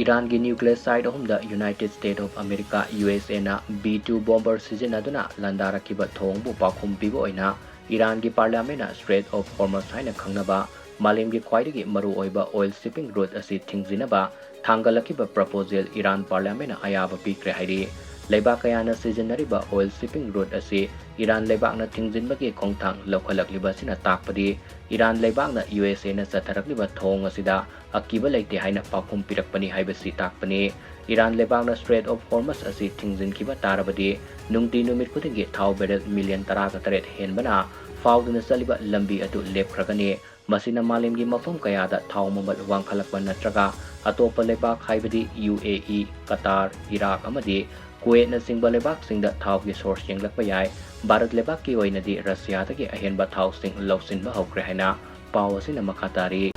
Iran gi nuclear site ahumda United States of America USA na B2 bomber sizinaduna landarakiba thongbu pakhum pibo oina Iran gi parliament na Strait of Hormuz haina khangnaba Malemgi khwaidagi maru oiba oil shipping route asi Thingjinbagi thangalakiba proposal Iran parliament na ayaba pikre hairi Leibak kayana sizinariba oil shipping route asi Iran leibak na Thingjinbagi khongthang lokhalakliba sina takpadi Iran leibak na USA na satharakliba thong asida akiba leite haina pakhum pirakpani haibasi takpani Iran leibak na Strait of Hormuz asi Thingjinkiba tarabadi nungti numit khudingi thau barrel million taraga taret henbana fauduna saliba lambi atu lepkragani masina malemgi mafam kayada thau mamal wangkhalakba natraga atopa leibak haibadi UAE Qatar Iraq amadi Kuwait na singba lebak singda thau gi source yenglakpa yai Bharat lebak ki oinadi Russia dagi ahenba thau sing lausin ba hokre haina paw asina makhatari